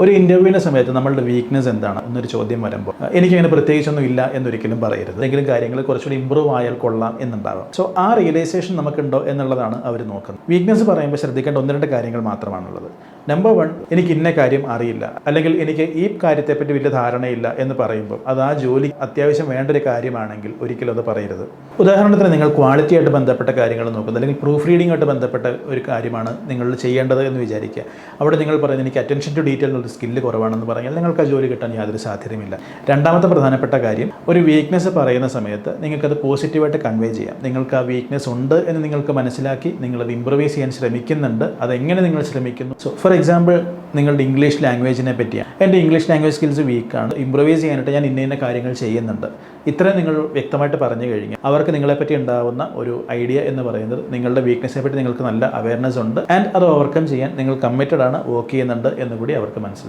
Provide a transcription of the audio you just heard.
ഒരു ഇൻ്റർവ്യൂവിൻ്റെ സമയത്ത് നമ്മളുടെ വീക്ക്നെസ് എന്താണ് എന്നൊരു ചോദ്യം വരുമ്പോൾ എനിക്കങ്ങനെ പ്രത്യേകിച്ചൊന്നും ഇല്ല എന്നൊരിക്കലും പറയരുത്. എന്തെങ്കിലും കാര്യങ്ങൾ കുറച്ചുകൂടി ഇമ്പ്രൂവ് ആയാൽ കൊള്ളാം എന്നുണ്ടാവാം. സോ ആ റിയലൈസേഷൻ നമുക്കുണ്ടോ എന്നുള്ളതാണ് അവർ നോക്കുന്നത്. വീക്ക്നെസ് പറയുമ്പോൾ ശ്രദ്ധിക്കേണ്ട 1-2 കാര്യങ്ങൾ മാത്രമാണുള്ളത്. നമ്പർ 1, എനിക്ക് ഇന്ന കാര്യം അറിയില്ല, അല്ലെങ്കിൽ എനിക്ക് ഈ കാര്യത്തെപ്പറ്റി വലിയ ധാരണയില്ല എന്ന് പറയുമ്പോൾ അത് ആ ജോലി അത്യാവശ്യം വേണ്ട ഒരു കാര്യമാണെങ്കിൽ ഒരിക്കലും അത് പറയരുത്. ഉദാഹരണത്തിന് നിങ്ങൾ ക്വാളിറ്റിയായിട്ട് ബന്ധപ്പെട്ട കാര്യങ്ങൾ നോക്കുന്നത്, അല്ലെങ്കിൽ പ്രൂഫ് റീഡിങ്ങായിട്ട് ബന്ധപ്പെട്ട ഒരു കാര്യമാണ് നിങ്ങൾ ചെയ്യേണ്ടത് എന്ന് വിചാരിക്കുക. അവിടെ നിങ്ങൾ പറയുന്നത് എനിക്ക് അറ്റൻഷൻ ടു ഡീറ്റെയിൽ എന്നൊരു സ്കില്ല് കുറവാണെന്ന് പറഞ്ഞാൽ നിങ്ങൾക്ക് ആ ജോലി കിട്ടാൻ യാതൊരു സാധ്യതയുമില്ല. രണ്ടാമത്തെ പ്രധാനപ്പെട്ട കാര്യം, ഒരു വീക്ക്നെസ് പറയുന്ന സമയത്ത് നിങ്ങൾക്കത് പോസിറ്റീവായിട്ട് കൺവേ ചെയ്യാം. നിങ്ങൾക്ക് ആ വീക്ക്നെസ് ഉണ്ട് എന്ന് നിങ്ങൾക്ക് മനസ്സിലാക്കി നിങ്ങളത് ഇമ്പ്രൂവൈസ് ചെയ്യാൻ ശ്രമിക്കുന്നുണ്ട്. അതെങ്ങനെ നിങ്ങൾ ശ്രമിക്കുന്നു? സോ ഫോർ എക്സാമ്പിൾ, നിങ്ങളുടെ ഇംഗ്ലീഷ് ലാംഗ്വേജിനെ പറ്റിയാണ്, എൻ്റെ ഇംഗ്ലീഷ് ലാംഗ്വേജ് സ്കിൽസ് വീക്കാണ്, ഇമ്പ്രൂവൈസ് ചെയ്യാനായിട്ട് ഞാൻ ഇന്ന കാര്യങ്ങൾ ചെയ്യുന്നുണ്ട്. ഇത്രയും നിങ്ങൾ വ്യക്തമായിട്ട് പറഞ്ഞു കഴിഞ്ഞാൽ അവർക്ക് നിങ്ങളെപ്പറ്റി ഉണ്ടാവുന്ന ഒരു ഐഡിയ എന്ന് പറയുന്നത് നിങ്ങളുടെ വീക്ക്നെസ്സിനെ പറ്റി നിങ്ങൾക്ക് നല്ല അവയർനെസ് ഉണ്ട്, ആൻഡ് അത് ഓവർകം ചെയ്യാൻ നിങ്ങൾ കമ്മിറ്റഡ് ആണ്, വർക്ക് ചെയ്യുന്നുണ്ട് എന്നുകൂടി അവർക്ക് മനസ്സിലാക്കും.